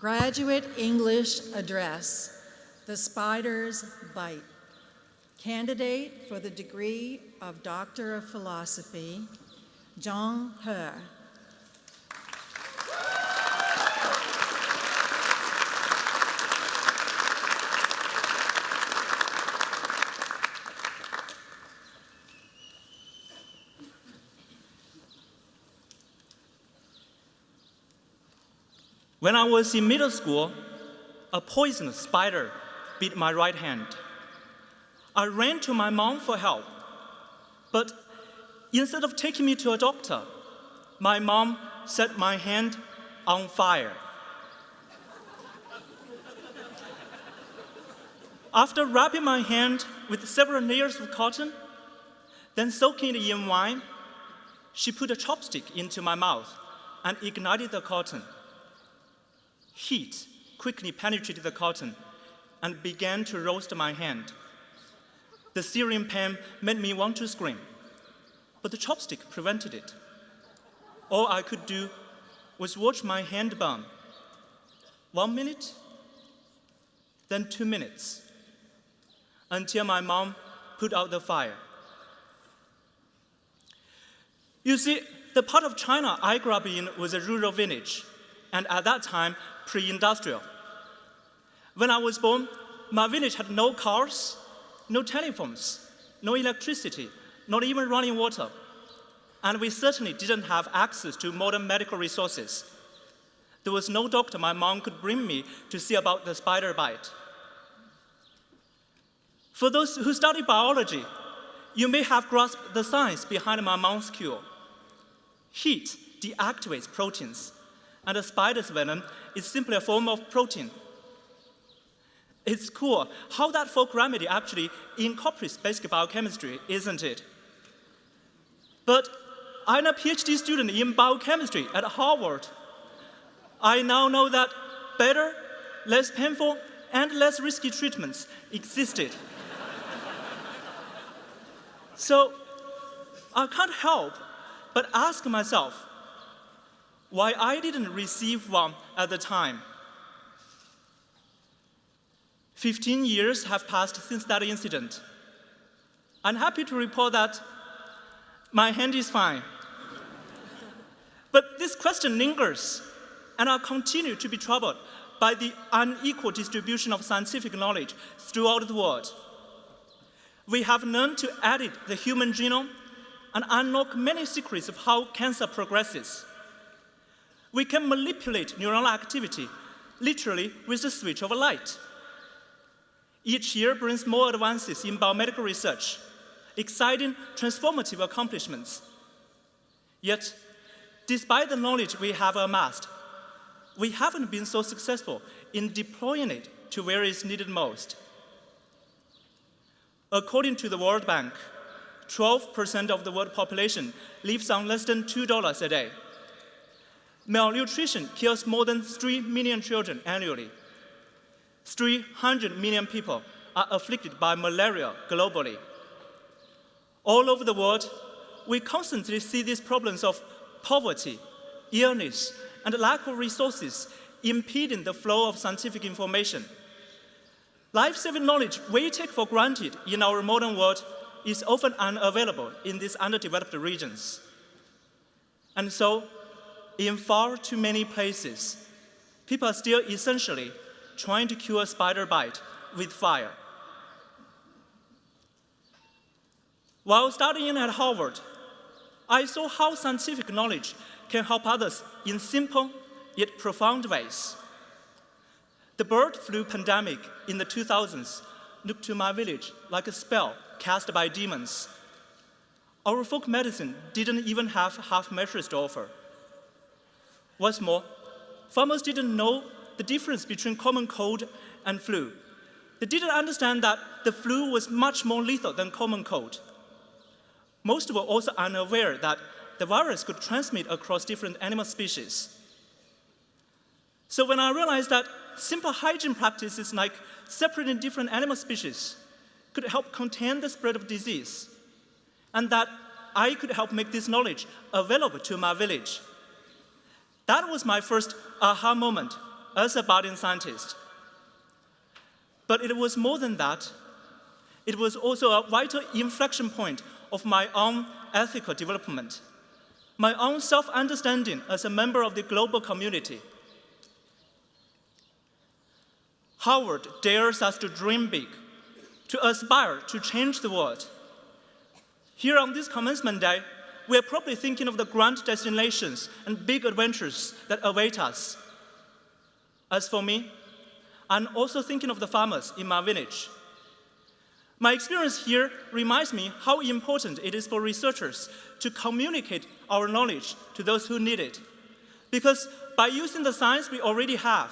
Graduate English Address, The Spider's Bite. Candidate for the degree of Doctor of Philosophy, JIANG. When I was in middle school, a poisonous spider bit my right hand. I ran to my mom for help, but instead of taking me to a doctor, my mom set my hand on fire. After wrapping my hand with several layers of cotton, then soaking it in wine, she put a chopstick into my mouth and ignited the cotton. Heat quickly penetrated the cotton and began to roast my hand. The searing pain made me want to scream, but the chopstick prevented it. All I could do was watch my hand burn. 1 minute, then 2 minutes, until my mom put out the fire. You see, the part of China I grew up in was a rural village, and at that time, pre-industrial. When I was born, my village had no cars, no telephones, no electricity, not even running water. And we certainly didn't have access to modern medical resources. There was no doctor my mom could bring me to see about the spider bite. For those who study biology, you may have grasped the science behind my mom's cure. Heat deactivates proteins, and a spider's venom is simply a form of protein. It's cool how that folk remedy actually incorporates basic biochemistry, isn't it? But I'm a PhD student in biochemistry at Harvard. I now know that better, less painful, and less risky treatments existed. So I can't help but ask myself why I didn't receive one at the time. 15 years have passed since that incident. I'm happy to report that my hand is fine. But this question lingers, and I continue to be troubled by the unequal distribution of scientific knowledge throughout the world. We have learned to edit the human genome and unlock many secrets of how cancer progresses. We can manipulate neuronal activity, literally with the switch of a light. Each year brings more advances in biomedical research, exciting, transformative accomplishments. Yet, despite the knowledge we have amassed, we haven't been so successful in deploying it to where it's needed most. According to the World Bank, 12% of the world population lives on less than $2 a day. Malnutrition kills more than 3 million children annually. 300 million people are afflicted by malaria globally. All over the world, we constantly see these problems of poverty, illness, and lack of resources impeding the flow of scientific information. Life-saving knowledge we take for granted in our modern world is often unavailable in these underdeveloped regions. And so, in far too many places, people are still essentially trying to cure a spider bite with fire. While studying at Harvard, I saw how scientific knowledge can help others in simple yet profound ways. The bird flu pandemic in the 2000s looked to my village like a spell cast by demons. Our folk medicine didn't even have half measures to offer. What's more, farmers didn't know the difference between common cold and flu. They didn't understand that the flu was much more lethal than common cold. Most were also unaware that the virus could transmit across different animal species. So when I realized that simple hygiene practices like separating different animal species could help contain the spread of disease, and that I could help make this knowledge available to my village, that was my first aha moment as a budding scientist. But it was more than that. It was also a vital inflection point of my own ethical development, my own self-understanding as a member of the global community. Harvard dares us to dream big, to aspire to change the world. Here on this commencement day, we are probably thinking of the grand destinations and big adventures that await us. As for me, I'm also thinking of the farmers in my village. My experience here reminds me how important it is for researchers to communicate our knowledge to those who need it. Because by using the science we already have,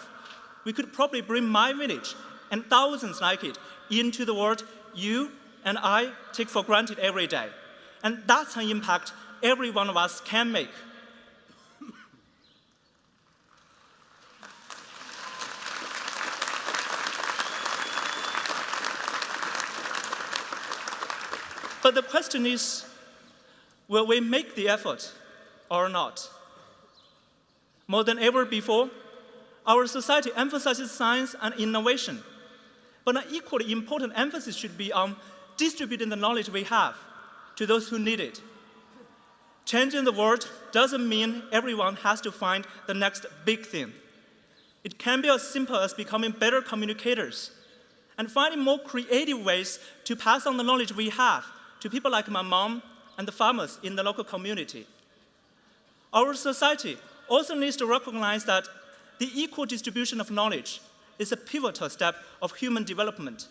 we could probably bring my village and thousands like it into the world you and I take for granted every day. And that's an impact every one of us can make. But the question is, will we make the effort or not? More than ever before, our society emphasizes science and innovation, but an equally important emphasis should be on distributing the knowledge we have to those who need it. Changing the world doesn't mean everyone has to find the next big thing. It can be as simple as becoming better communicators and finding more creative ways to pass on the knowledge we have to people like my mom and the farmers in the local community. Our society also needs to recognize that the equal distribution of knowledge is a pivotal step of human development,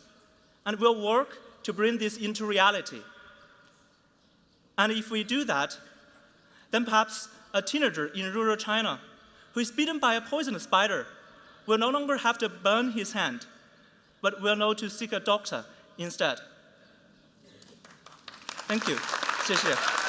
and will work to bring this into reality. And if we do that, then perhaps a teenager in rural China who is bitten by a poisonous spider will no longer have to burn his hand, but will know to seek a doctor instead. Thank you. 谢谢。